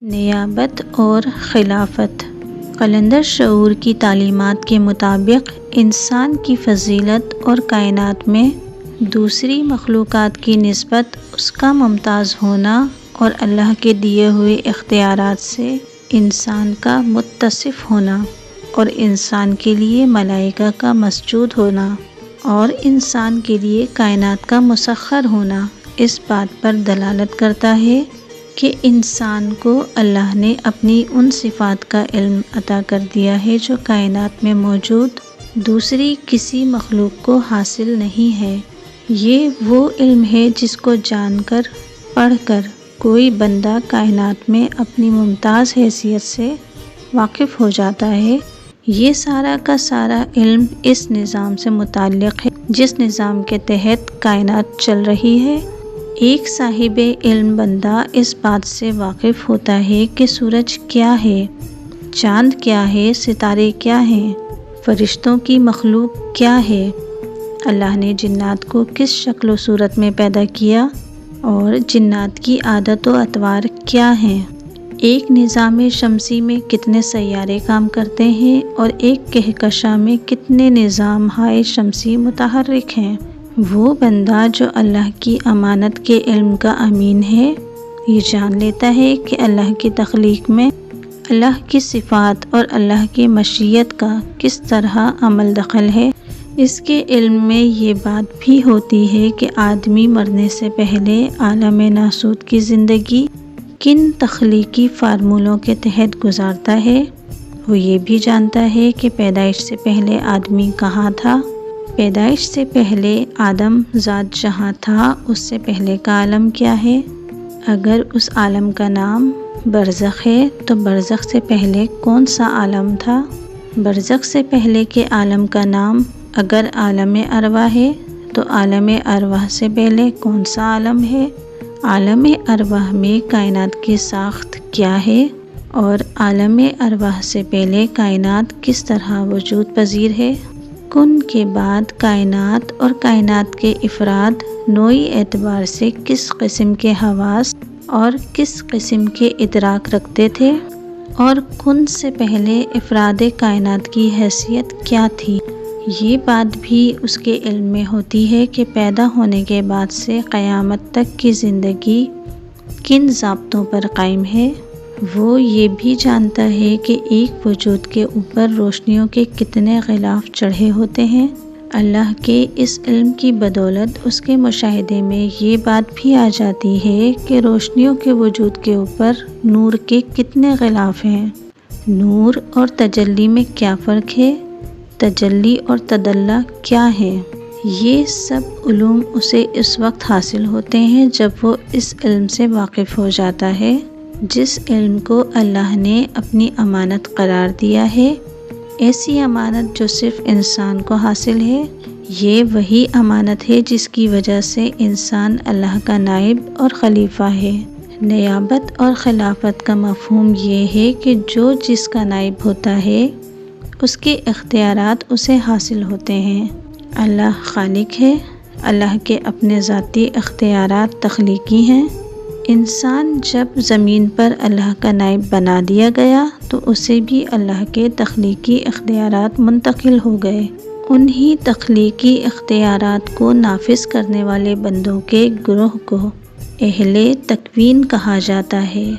نیابت اور خلافت۔ قلندر شعور کی تعلیمات کے مطابق انسان کی فضیلت اور کائنات میں دوسری مخلوقات کی نسبت اس کا ممتاز ہونا اور اللہ کے دیے ہوئے اختیارات سے انسان کا متصف ہونا اور انسان کے لیے ملائکہ کا مسجود ہونا اور انسان کے لیے کائنات کا مسخر ہونا اس بات پر دلالت کرتا ہے کہ انسان کو اللہ نے اپنی ان صفات کا علم عطا کر دیا ہے جو کائنات میں موجود دوسری کسی مخلوق کو حاصل نہیں ہے۔ یہ وہ علم ہے جس کو جان کر پڑھ کر کوئی بندہ کائنات میں اپنی ممتاز حیثیت سے واقف ہو جاتا ہے۔ یہ سارا کا سارا علم اس نظام سے متعلق ہے جس نظام کے تحت کائنات چل رہی ہے۔ ایک صاحب علم بندہ اس بات سے واقف ہوتا ہے کہ سورج کیا ہے، چاند کیا ہے، ستارے کیا ہیں، فرشتوں کی مخلوق کیا ہے، اللہ نے جنات کو کس شکل و صورت میں پیدا کیا اور جنات کی عادت و اطوار کیا ہیں، ایک نظام شمسی میں کتنے سیارے کام کرتے ہیں اور ایک کہکشاں میں کتنے نظام ہائے شمسی متحرک ہیں۔ وہ بندہ جو اللہ کی امانت کے علم کا امین ہے، یہ جان لیتا ہے کہ اللہ کی تخلیق میں اللہ کی صفات اور اللہ کی مشیت کا کس طرح عمل دخل ہے۔ اس کے علم میں یہ بات بھی ہوتی ہے کہ آدمی مرنے سے پہلے عالم ناسوت کی زندگی کن تخلیقی فارمولوں کے تحت گزارتا ہے۔ وہ یہ بھی جانتا ہے کہ پیدائش سے پہلے آدمی کہاں تھا۔ پیدائش سے پہلے آدم ذات جہاں تھا اس سے پہلے کا عالم کیا ہے۔ اگر اس عالم کا نام برزخ ہے تو برزخ سے پہلے کون سا عالم تھا۔ برزخ سے پہلے کے عالم کا نام اگر عالم ارواح ہے تو عالم ارواح سے پہلے کون سا عالم ہے۔ عالم ارواح میں کائنات کی ساخت کیا ہے اور عالم ارواح سے پہلے کائنات کس طرح وجود پذیر ہے۔ کن کے بعد کائنات اور کائنات کے افراد نوعی اعتبار سے کس قسم کے حواس اور کس قسم کے ادراک رکھتے تھے اور کن سے پہلے افراد کائنات کی حیثیت کیا تھی، یہ بات بھی اس کے علم میں ہوتی ہے کہ پیدا ہونے کے بعد سے قیامت تک کی زندگی کن ضابطوں پر قائم ہے۔ وہ یہ بھی جانتا ہے کہ ایک وجود کے اوپر روشنیوں کے کتنے غلاف چڑھے ہوتے ہیں۔ اللہ کے اس علم کی بدولت اس کے مشاہدے میں یہ بات بھی آ جاتی ہے کہ روشنیوں کے وجود کے اوپر نور کے کتنے غلاف ہیں۔ نور اور تجلی میں کیا فرق ہے، تجلی اور تدلی کیا ہے، یہ سب علوم اسے اس وقت حاصل ہوتے ہیں جب وہ اس علم سے واقف ہو جاتا ہے جس علم کو اللہ نے اپنی امانت قرار دیا ہے۔ ایسی امانت جو صرف انسان کو حاصل ہے۔ یہ وہی امانت ہے جس کی وجہ سے انسان اللہ کا نائب اور خلیفہ ہے۔ نیابت اور خلافت کا مفہوم یہ ہے کہ جو جس کا نائب ہوتا ہے اس کے اختیارات اسے حاصل ہوتے ہیں۔ اللہ خالق ہے، اللہ کے اپنے ذاتی اختیارات تخلیقی ہیں۔ انسان جب زمین پر اللہ کا نائب بنا دیا گیا تو اسے بھی اللہ کے تخلیقی اختیارات منتقل ہو گئے۔ انہی تخلیقی اختیارات کو نافذ کرنے والے بندوں کے گروہ کو اہل تکوین کہا جاتا ہے۔